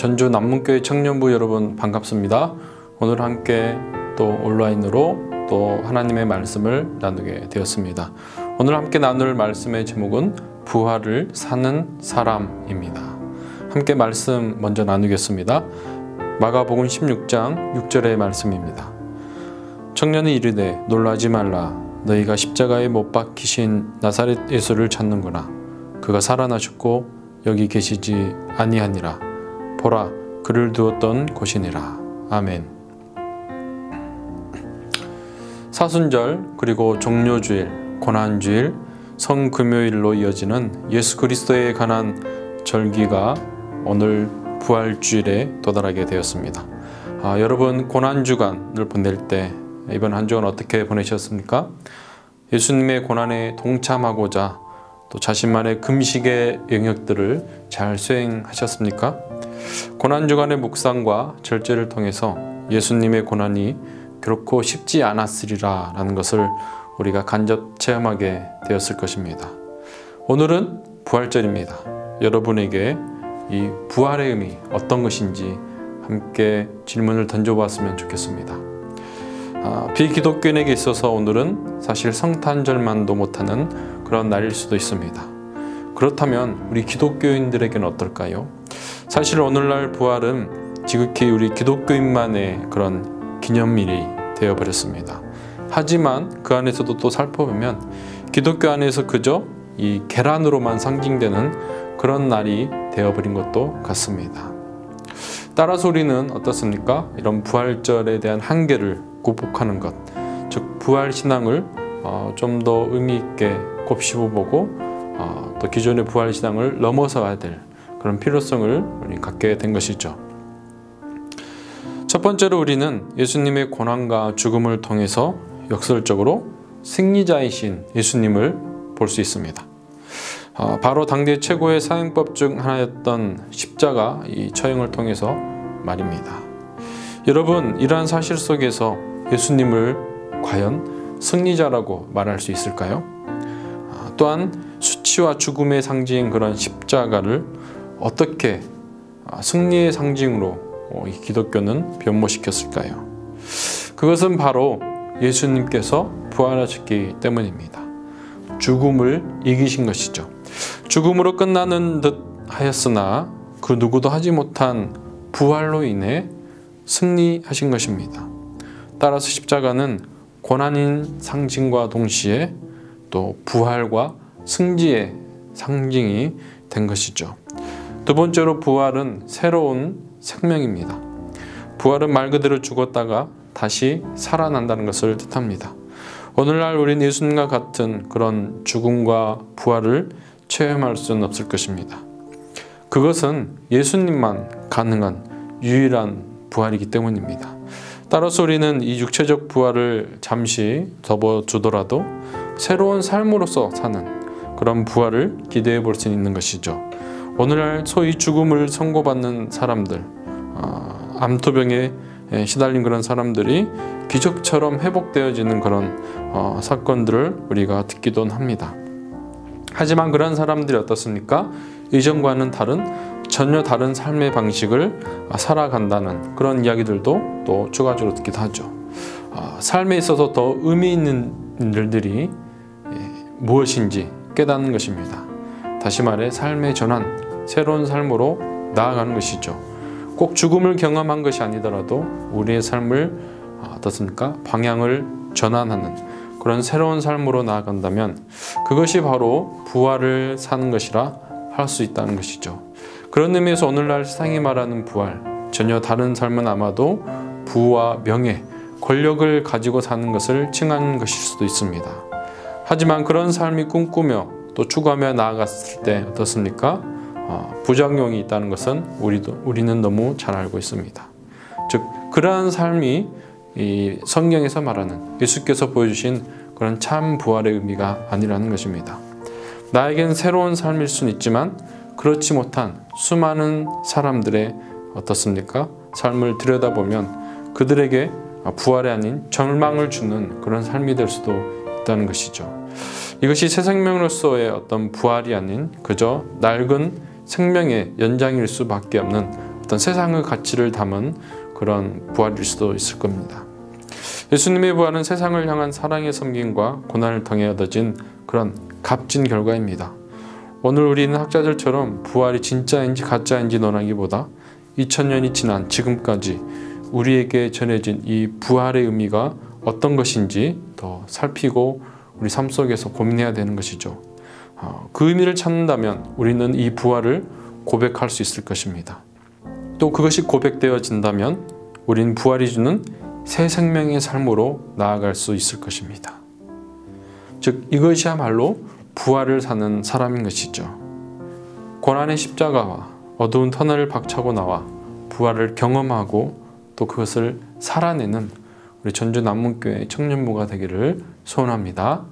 전주 남문교회 청년부 여러분 반갑습니다. 오늘 함께 또 온라인으로 또 하나님의 말씀을 나누게 되었습니다. 오늘 함께 나눌 말씀의 제목은 부활을 사는 사람입니다. 함께 말씀 먼저 나누겠습니다. 마가복음 16장 6절의 말씀입니다. 청년이 이르되 놀라지 말라. 너희가 십자가에 못 박히신 나사렛 예수를 찾는구나. 그가 살아나셨고 여기 계시지 아니하니라. 보라, 그를 두었던 곳이니라. 아멘. 사순절 그리고 종료주일, 고난주일, 성금요일로 이어지는 예수 그리스도에 관한 절기가 오늘 부활주일에 도달하게 되었습니다. 여러분 고난주간을 보낼 때 이번 한 주간 어떻게 보내셨습니까? 예수님의 고난에 동참하고자 또 자신만의 금식의 영역들을 잘 수행하셨습니까? 고난주간의 묵상과 절제를 통해서 예수님의 고난이 결코 쉽지 않았으리라 라는 것을 우리가 간접 체험하게 되었을 것입니다. 오늘은 부활절입니다. 여러분에게 이 부활의 의미 어떤 것인지 함께 질문을 던져보았으면 좋겠습니다. 비기독교인에게 있어서 오늘은 사실 성탄절만도 못하는 그런 날일 수도 있습니다. 그렇다면 우리 기독교인들에게는 어떨까요? 사실 오늘날 부활은 지극히 우리 기독교인만의 그런 기념일이 되어버렸습니다. 하지만 그 안에서도 또 살펴보면 기독교 안에서 그저 이 계란으로만 상징되는 그런 날이 되어버린 것도 같습니다. 따라서 우리는 어떻습니까? 이런 부활절에 대한 한계를 극복하는 것, 즉 부활신앙을 좀 더 의미 있게 곱씹어보고 또 기존의 부활신앙을 넘어서야 될 그런 필요성을 우리 갖게 된 것이죠. 첫 번째로 우리는 예수님의 고난과 죽음을 통해서 역설적으로 승리자이신 예수님을 볼 수 있습니다. 바로 당대 최고의 사형법 중 하나였던 십자가 이 처형을 통해서 말입니다. 여러분, 이러한 사실 속에서 예수님을 과연 승리자라고 말할 수 있을까요? 또한 수치와 죽음의 상징인 그런 십자가를 어떻게 승리의 상징으로 이 기독교는 변모시켰을까요? 그것은 바로 예수님께서 부활하셨기 때문입니다. 죽음을 이기신 것이죠. 죽음으로 끝나는 듯 하였으나 그 누구도 하지 못한 부활로 인해 승리하신 것입니다. 따라서 십자가는 고난인 상징과 동시에 또 부활과 승리의 상징이 된 것이죠. 두 번째로 부활은 새로운 생명입니다. 부활은 말 그대로 죽었다가 다시 살아난다는 것을 뜻합니다. 오늘날 우린 예수님과 같은 그런 죽음과 부활을 체험할 수는 없을 것입니다. 그것은 예수님만 가능한 유일한 부활이기 때문입니다. 따라서 우리는 이 육체적 부활을 잠시 접어주더라도 새로운 삶으로서 사는 그런 부활을 기대해 볼 수 있는 것이죠. 오늘날 소위 죽음을 선고받는 사람들, 암투병에 시달린 그런 사람들이 기적처럼 회복되어지는 그런 사건들을 우리가 듣기도 합니다. 하지만 그런 사람들이 어떻습니까? 이전과는 전혀 다른 삶의 방식을 살아간다는 그런 이야기들도 또 추가적으로 듣기도 하죠. 삶에 있어서 더 의미 있는 일들이 무엇인지 깨닫는 것입니다. 다시 말해 삶의 전환, 새로운 삶으로 나아가는 것이죠. 꼭 죽음을 경험한 것이 아니더라도 우리의 삶을 어떻습니까? 방향을 전환하는 그런 새로운 삶으로 나아간다면 그것이 바로 부활을 사는 것이라 할 수 있다는 것이죠. 그런 의미에서 오늘날 세상이 말하는 부활, 전혀 다른 삶은 아마도 부와 명예, 권력을 가지고 사는 것을 칭하는 것일 수도 있습니다. 하지만 그런 삶이 꿈꾸며 또 추구하며 나아갔을 때 어떻습니까? 부작용이 있다는 것은 우리는 너무 잘 알고 있습니다. 즉 그러한 삶이 이 성경에서 말하는 예수께서 보여주신 그런 참 부활의 의미가 아니라는 것입니다. 나에겐 새로운 삶일 수는 있지만 그렇지 못한 수많은 사람들의 어떻습니까? 삶을 들여다보면 그들에게 부활이 아닌 절망을 주는 그런 삶이 될 수도 있다는 것이죠. 이것이 새 생명으로서의 어떤 부활이 아닌 그저 낡은 생명의 연장일 수밖에 없는 어떤 세상의 가치를 담은 그런 부활일 수도 있을 겁니다. 예수님의 부활은 세상을 향한 사랑의 섬김과 고난을 통해 얻어진 그런 값진 결과입니다. 오늘 우리는 학자들처럼 부활이 진짜인지 가짜인지 논하기보다 2000년이 지난 지금까지 우리에게 전해진 이 부활의 의미가 어떤 것인지 더 살피고 우리 삶 속에서 고민해야 되는 것이죠. 그 의미를 찾는다면 우리는 이 부활을 고백할 수 있을 것입니다. 또 그것이 고백되어진다면 우리는 부활이 주는 새 생명의 삶으로 나아갈 수 있을 것입니다. 즉 이것이야말로 부활을 사는 사람인 것이죠. 고난의 십자가와 어두운 터널을 박차고 나와 부활을 경험하고 또 그것을 살아내는 우리 전주 남문교회 청년부가 되기를 소원합니다.